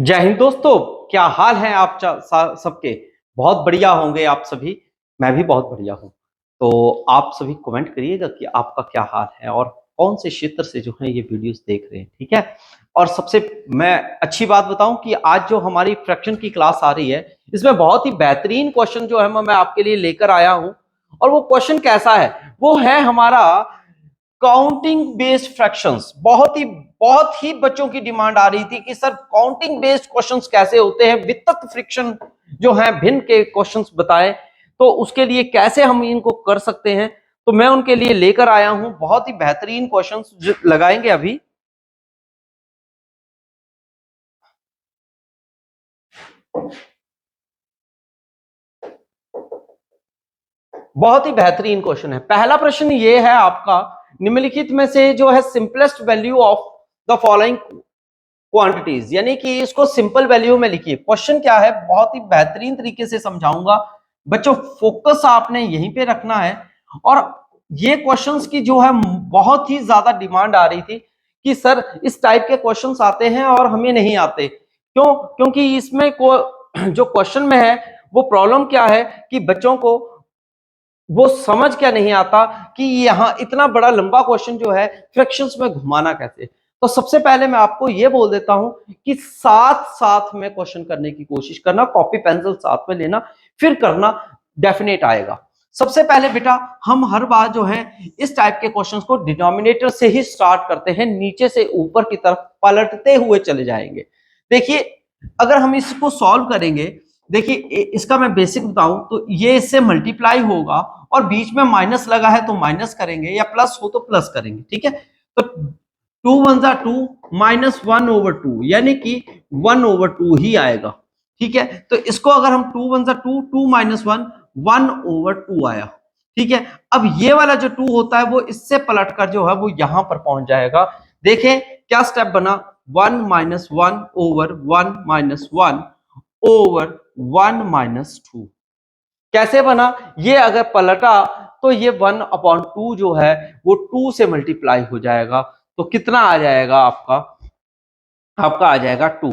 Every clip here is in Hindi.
जय हिंद दोस्तों। क्या हाल है आप सबके। बहुत बढ़िया होंगे आप सभी। मैं भी बहुत बढ़िया हूँ। तो आप सभी कमेंट करिएगा कि आपका क्या हाल है और कौन से क्षेत्र से जो है ये वीडियोस देख रहे हैं, ठीक है। और सबसे मैं अच्छी बात बताऊं कि आज जो हमारी फ्रैक्शन की क्लास आ रही है, इसमें बहुत ही बेहतरीन क्वेश्चन जो है मैं आपके लिए लेकर आया हूं। और वो क्वेश्चन कैसा है, वो है हमारा काउंटिंग बेस्ड फ्रैक्शंस। बहुत ही बच्चों की डिमांड आ रही थी कि सर काउंटिंग बेस्ड क्वेश्चंस कैसे होते हैं, वित्तक फ्रिक्शन जो है भिन्न के क्वेश्चंस बताएं। तो उसके लिए कैसे हम इनको कर सकते हैं, तो मैं उनके लिए लेकर आया हूं बहुत ही बेहतरीन क्वेश्चंस लगाएंगे अभी। बहुत ही बेहतरीन क्वेश्चन है। पहला प्रश्न ये है आपका, निम्नलिखित में से जो है simplest value of the following quantities, यानी कि इसको सिंपल वैल्यू में लिखिए। क्वेश्चन क्या है, बहुत ही बेहतरीन तरीके से समझाऊंगा बच्चों, फोकस आपने यहीं पे रखना है। और ये क्वेश्चंस की जो है बहुत ही ज्यादा डिमांड आ रही थी कि सर इस टाइप के क्वेश्चंस आते हैं और हमें नहीं आते क्यों, क्योंकि इसमें जो क्वेश्चन में है वो प्रॉब्लम क्या है कि बच्चों को वो समझ क्या नहीं आता कि यहाँ इतना बड़ा लंबा क्वेश्चन जो है फ्रैक्शंस में घुमाना कैसे। तो सबसे पहले मैं आपको ये बोल देता हूं कि साथ साथ में क्वेश्चन करने की कोशिश करना, कॉपी पेंसिल साथ में लेना, फिर करना, डेफिनेट आएगा। सबसे पहले बेटा हम हर बार जो है इस टाइप के क्वेश्चंस को डिनोमिनेटर से ही स्टार्ट करते हैं, नीचे से ऊपर की तरफ पलटते हुए चले जाएंगे। देखिए अगर हम इसको सॉल्व करेंगे, देखिए इसका मैं बेसिक बताऊं तो ये इससे मल्टीप्लाई होगा और बीच में माइनस लगा है तो माइनस करेंगे, या प्लस हो तो प्लस करेंगे, ठीक है। तो 2 × 1 2 -1/2, यानी कि 1/2 ही आएगा, ठीक है। तो इसको अगर हम 2 × 2 2 - 1 1/2 आया, ठीक है। अब ये वाला जो 2 होता है वो इससे पलटकर जो है वो यहां पर पहुंच जाएगा। देखें क्या स्टेप बना, 1 - 1/1 -1/1 कैसे बना, ये अगर पलटा तो ये 1/2 जो है वो 2 से मल्टीप्लाई हो जाएगा। तो कितना आ जाएगा आपका, आपका आ जाएगा 2।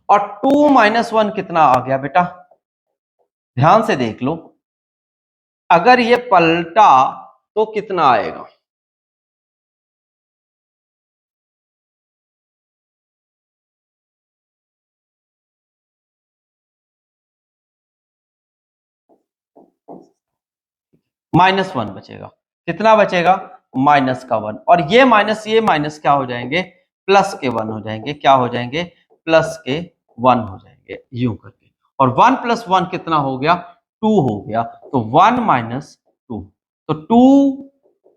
और 2 - 1 कितना आ गया बेटा, ध्यान से देख लो। अगर ये पलटा तो कितना आएगा, -1 बचेगा। कितना बचेगा, -1। और ये माइनस क्या हो जाएंगे, प्लस के 1 हो जाएंगे। क्या हो जाएंगे, प्लस के 1 हो जाएंगे, यूं करके। और 1 + 1 कितना हो गया, 2 हो गया। तो 1 - 2, तो 2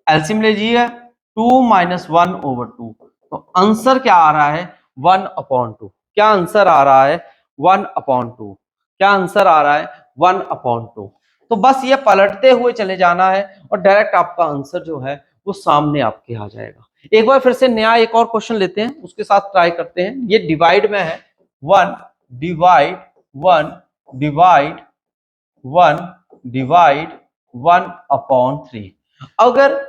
एलसीएम लीजिए, 2 - 1/2। तो आंसर क्या आ रहा है, 1/2। क्या आंसर आ रहा है, 1/2। क्या आंसर आ रहा है, 1/2। तो बस ये पलटते हुए चले जाना है और डायरेक्ट आपका आंसर जो है वो सामने आपके आ जाएगा। एक बार फिर से नया एक और क्वेश्चन लेते हैं, उसके साथ ट्राई करते हैं। ये डिवाइड में है, 1 डिवाइड 1 डिवाइड 1 डिवाइड 1/3। अगर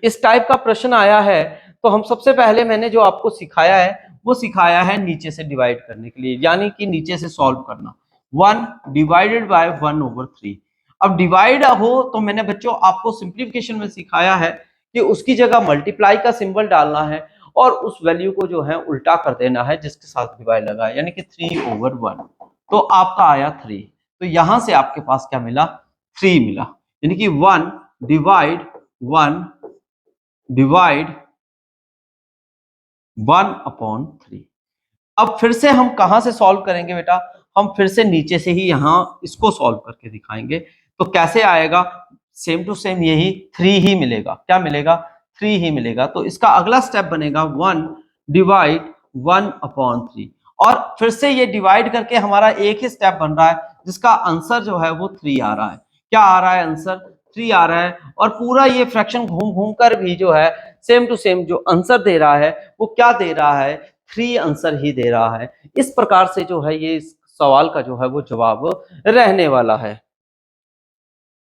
इस टाइप का प्रश्न आया है तो हम सबसे पहले, मैंने जो आपको सिखाया है वो सिखाया है नीचे से डिवाइड करने के लिए, यानी कि नीचे से सॉल्व करना। 1 डिवाइडेड बाय 1/3। अब डिवाइड हो तो मैंने बच्चों आपको सिंप्लीफिकेशन में सिखाया है कि उसकी जगह मल्टीप्लाई का सिंबल डालना है और उस वैल्यू को जो है उल्टा कर देना है जिसके साथ डिवाइड लगा है, यानी कि 3/1। तो आपका आया 3। तो यहां से आपके पास क्या मिला, 3 मिला। यानी कि 1 डिवाइड 1 डिवाइड 1/3। अब फिर से हम कहां से सॉल्व करेंगे बेटा, हम फिर से नीचे से ही यहां इसको सॉल्व करके दिखाएंगे। तो कैसे आएगा, सेम टू सेम यही 3 ही मिलेगा। क्या मिलेगा, 3 ही मिलेगा। तो इसका अगला स्टेप बनेगा 1 डिवाइड 1/3। और फिर से ये डिवाइड करके हमारा एक ही स्टेप बन रहा है जिसका आंसर जो है वो 3 आ रहा है। क्या आ रहा है, आंसर 3 आ रहा है। और पूरा ये फ्रैक्शन घूम घूम कर भी जो है सेम टू सेम जो आंसर दे रहा है वो क्या दे रहा है, 3 आंसर ही दे रहा है। इस प्रकार से जो है ये इस सवाल का जो है वो जवाब रहने वाला है।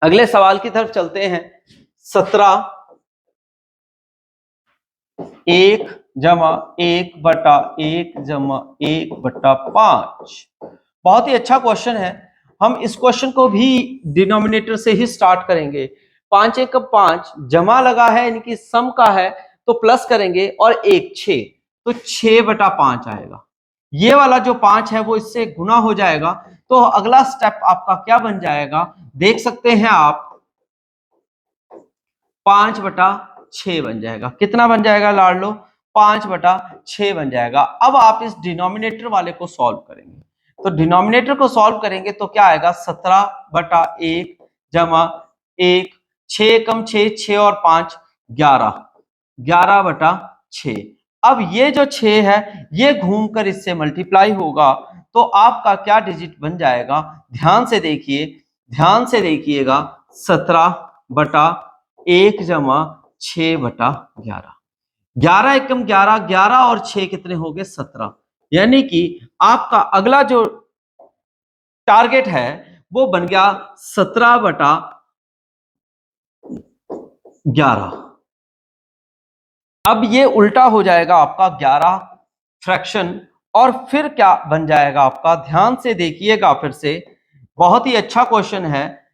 अगले सवाल की तरफ चलते हैं। 17 1 जमा 1/1 जमा 1/5। बहुत ही अच्छा क्वेश्चन है। हम इस क्वेश्चन को भी डिनोमिनेटर से ही स्टार्ट करेंगे। 5 1 5 जमा लगा है, इनकी सम का है तो प्लस करेंगे, और 1 6 तो 6/5 आएगा। ये वाला जो 5 है वो इससे गुना हो जाएगा, तो अगला स्टेप आपका क्या बन जाएगा देख सकते हैं आप, 5/6 बन जाएगा। कितना बन जाएगा लाडलो? 5/6 बन जाएगा। अब आप इस डिनोमिनेटर वाले को सॉल्व करेंगे, तो डिनोमिनेटर को सॉल्व करेंगे तो क्या आएगा, 17/1 जमा 1, 6 कम 6, 6 और 5 11, 11/6। अब ये जो 6 है ये घूमकर इससे मल्टीप्लाई होगा, तो आपका क्या डिजिट बन जाएगा, ध्यान से देखिए, ध्यान से देखिएगा, 17/1 जमा 6/11। 11 एकम 11, 11 और 6 कितने हो गए, 17। यानी कि आपका अगला जो टारगेट है वो बन गया 17/11। अब ये उल्टा हो जाएगा आपका 11 फ्रैक्शन, और फिर क्या बन जाएगा आपका, ध्यान से देखिएगा फिर से, बहुत ही अच्छा क्वेश्चन है।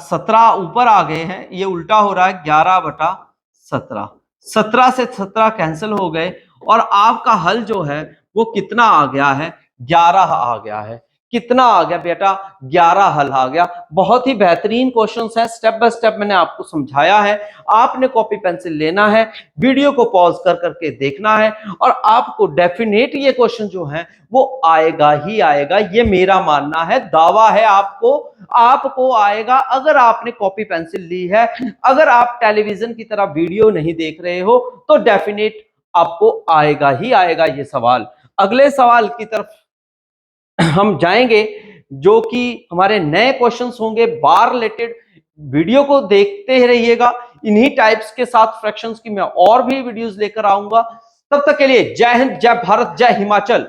17 ऊपर आ गए हैं, ये उल्टा हो रहा है 11/17। 17 से 17 कैंसिल हो गए, और आपका हल जो है वो कितना आ गया है, 11 आ गया है। कितना आ गया बेटा, 11 हल आ गया। बहुत ही बेहतरीन क्वेश्चंस है, स्टेप बाय स्टेप मैंने आपको समझाया है। आपने कॉपी पेंसिल लेना है, वीडियो को पॉज कर करके देखना है, और आपको डेफिनेट ये क्वेश्चन जो है वो आएगा ही आएगा, ये मेरा मानना है, दावा है आपको आएगा। अगर आपने कॉपी पेंसिल ली है, अगर आप टेलीविजन की तरह वीडियो नहीं देख रहे हो, तो डेफिनेट आपको आएगा ही आएगा ये सवाल। अगले सवाल की तरफ हम जाएंगे, जो कि हमारे नए क्वेश्चंस होंगे बार रिलेटेड। वीडियो को देखते रहिएगा, इन्हीं टाइप्स के साथ फ्रैक्शंस की मैं और भी वीडियोस लेकर आऊंगा। तब तक के लिए जय हिंद, जय भारत, जय हिमाचल।